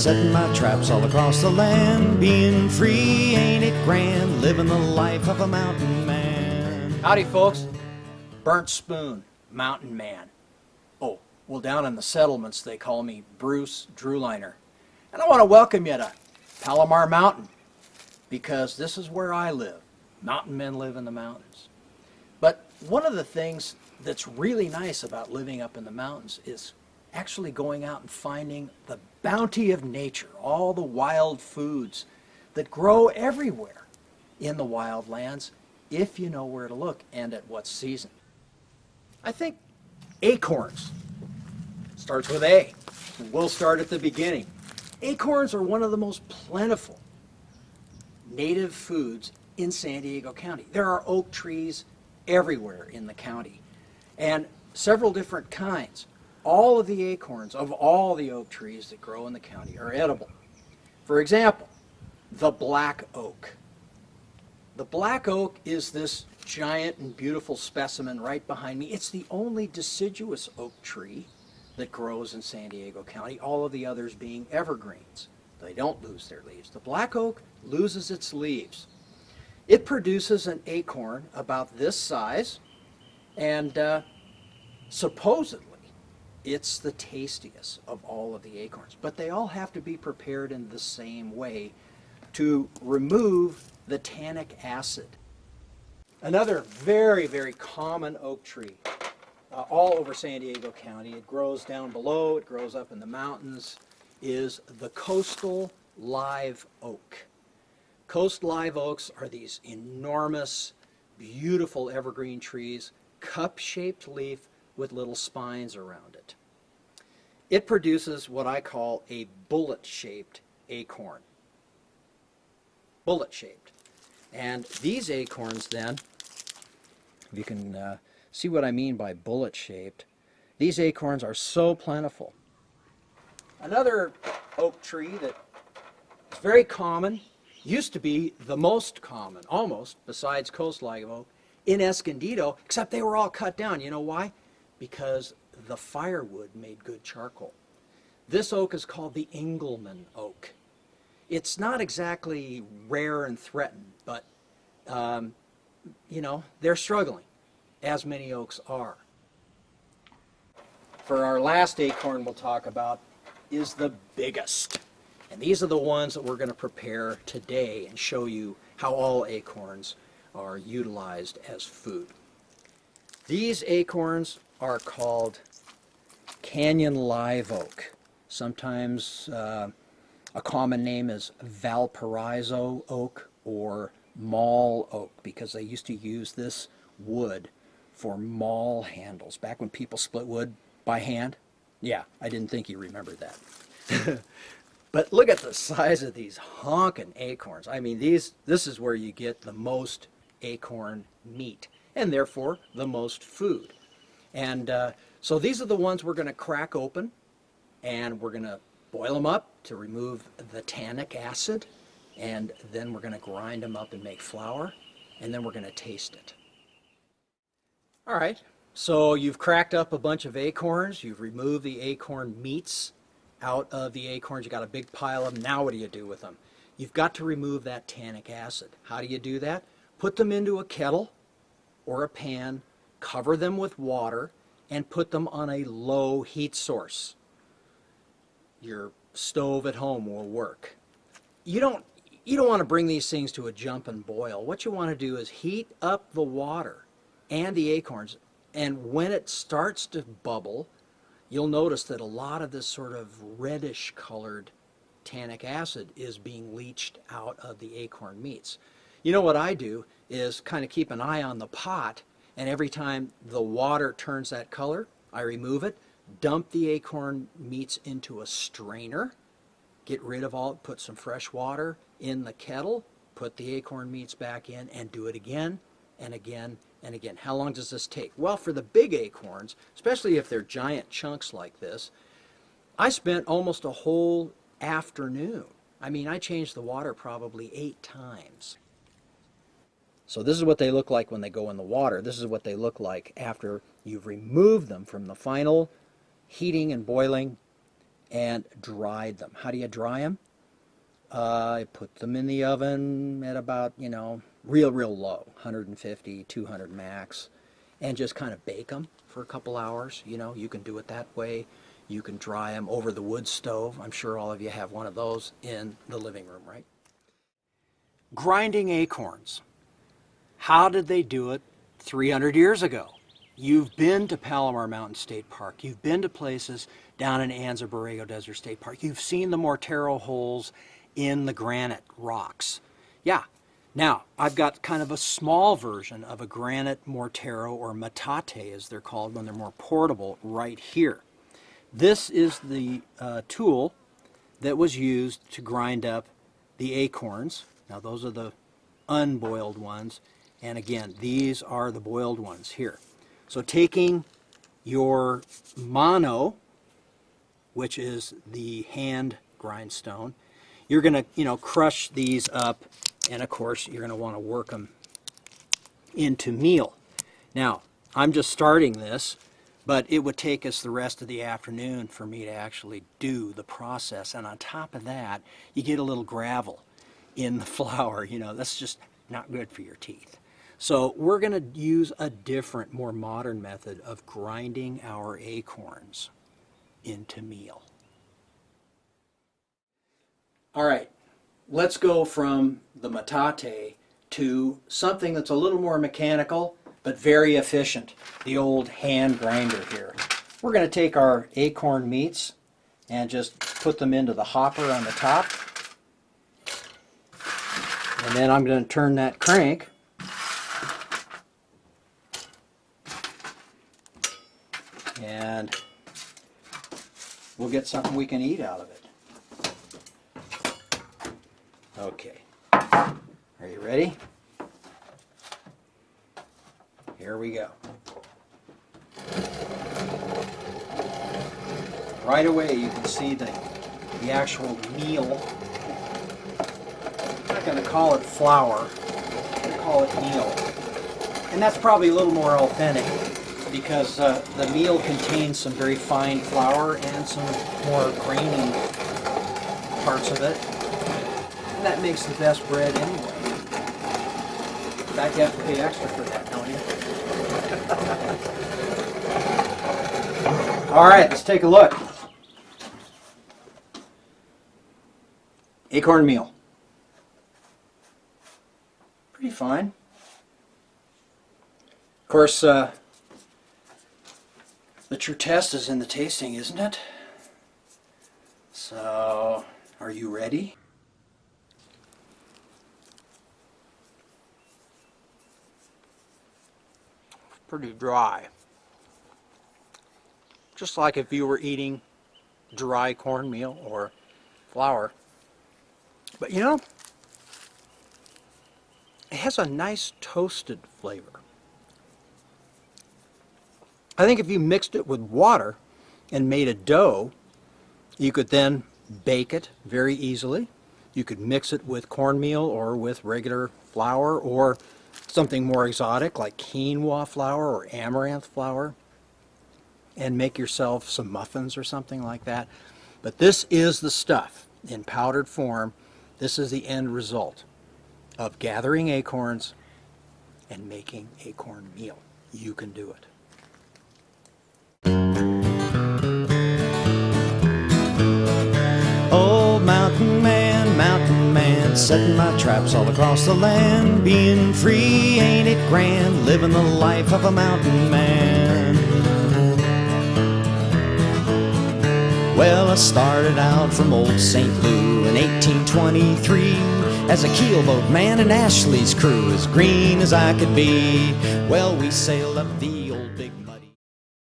setting my traps all across the land. Being free, ain't it grand? Living the life of a mountain man. Howdy, folks. Burnt Spoon, Mountain Man. Oh, well, down in the settlements, they call me Bruce Druliner. And I want to welcome you to Palomar Mountain, because this is where I live. Mountain men live in the mountains. But one of the things that's really nice about living up in the mountains is actually going out and finding the bounty of nature, all the wild foods that grow everywhere in the wild lands, if you know where to look and at what season. I think acorns starts with A. We'll start at the beginning. Acorns are one of the most plentiful native foods in San Diego County. There are oak trees everywhere in the county, and several different kinds. All of the acorns of all the oak trees that grow in the county are edible. For example, the black oak. The black oak is this giant and beautiful specimen right behind me. It's the only deciduous oak tree that grows in San Diego County, all of the others being evergreens. They don't lose their leaves. The black oak loses its leaves. It produces an acorn about this size, and supposedly it's the tastiest of all of the acorns. But they all have to be prepared in the same way to remove the tannic acid. Another very, very common oak tree all over San Diego County, it grows down below, it grows up in the mountains, is the coastal live oak. Coast live oaks are these enormous, beautiful evergreen trees, cup-shaped leaf with little spines around it. It produces what I call a bullet-shaped acorn. Bullet-shaped. And these acorns then, you can see what I mean by bullet-shaped. These acorns are so plentiful. Another oak tree that is very common, used to be the most common, almost, besides coast live oak, in Escondido, except they were all cut down. You know why? Because the firewood made good charcoal. This oak is called the Engelmann oak. It's not exactly rare and threatened, but you know, they're struggling, as many oaks are. For our last acorn we'll talk about is the biggest. And these are the ones that we're going to prepare today and show you how all acorns are utilized as food. These acorns are called canyon live oak. Sometimes a common name is Valparaiso oak or maul oak, because they used to use this wood for maul handles back when people split wood by hand. Yeah, I didn't think you remembered that. But look at the size of these honking acorns. I mean, this is where you get the most acorn meat, and therefore the most food. And so these are the ones we're going to crack open, and we're going to boil them up to remove the tannic acid, and then we're going to grind them up and make flour, and then we're going to taste it. All right, so you've cracked up a bunch of acorns, you've removed the acorn meats out of the acorns, you got a big pile of them. Now what do you do with them? You've got to remove that tannic acid. How do you do that? Put them into a kettle or a pan, cover them with water, and put them on a low heat source. Your stove at home will work. You don't want to bring these things to a jump and boil. What you want to do is heat up the water and the acorns, and when it starts to bubble, you'll notice that a lot of this sort of reddish colored tannic acid is being leached out of the acorn meats. You know what I do is kind of keep an eye on the pot, and every time the water turns that color, I remove it, dump the acorn meats into a strainer, get rid of all, put some fresh water in the kettle, put the acorn meats back in, and do it again and again and again. How long does this take? Well, for the big acorns, especially if they're giant chunks like this, I spent almost a whole afternoon. I mean, I changed the water probably 8 times. So this is what they look like when they go in the water. This is what they look like after you've removed them from the final heating and boiling and dried them. How do you dry them? I put them in the oven at about, real low, 150, 200 max, and just kind of bake them for a couple hours. You can do it that way. You can dry them over the wood stove. I'm sure all of you have one of those in the living room, right? Grinding acorns. How did they do it 300 years ago? You've been to Palomar Mountain State Park. You've been to places down in Anza Borrego Desert State Park. You've seen the Mortero holes in the granite rocks. Yeah. Now, I've got kind of a small version of a granite Mortero, or metate as they're called when they're more portable, right here. This is the tool that was used to grind up the acorns. Now, those are the unboiled ones. And again, these are the boiled ones here. So taking your mono, which is the hand grindstone, you're going to, crush these up, and of course, you're going to want to work them into meal. Now, I'm just starting this, but it would take us the rest of the afternoon for me to actually do the process. And on top of that, you get a little gravel in the flour. That's just not good for your teeth. So we're going to use a different, more modern method of grinding our acorns into meal. All right, let's go from the metate to something that's a little more mechanical, but very efficient, the old hand grinder here. We're going to take our acorn meats and just put them into the hopper on the top. And then I'm going to turn that crank. And we'll get something we can eat out of it. Okay. Are you ready? Here we go. Right away you can see the actual meal. I'm not going to call it flour. I'm going to call it meal. And that's probably a little more authentic, because the meal contains some very fine flour and some more grainy parts of it. And that makes the best bread anyway. In fact, you have to pay extra for that, don't you? All right, let's take a look. Acorn meal. Pretty fine. Of course, the true test is in the tasting, isn't it? So, are you ready? Pretty dry. Just like if you were eating dry cornmeal or flour. But it has a nice toasted flavor. I think if you mixed it with water and made a dough, you could then bake it very easily. You could mix it with cornmeal or with regular flour or something more exotic like quinoa flour or amaranth flour, and make yourself some muffins or something like that. But this is the stuff in powdered form. This is the end result of gathering acorns and making acorn meal. You can do it. Old mountain man, setting my traps all across the land. Being free, ain't it grand? Living the life of a mountain man. Well, I started out from old St. Lou in 1823 as a keelboat man in Ashley's crew, as green as I could be. Well, we sailed up the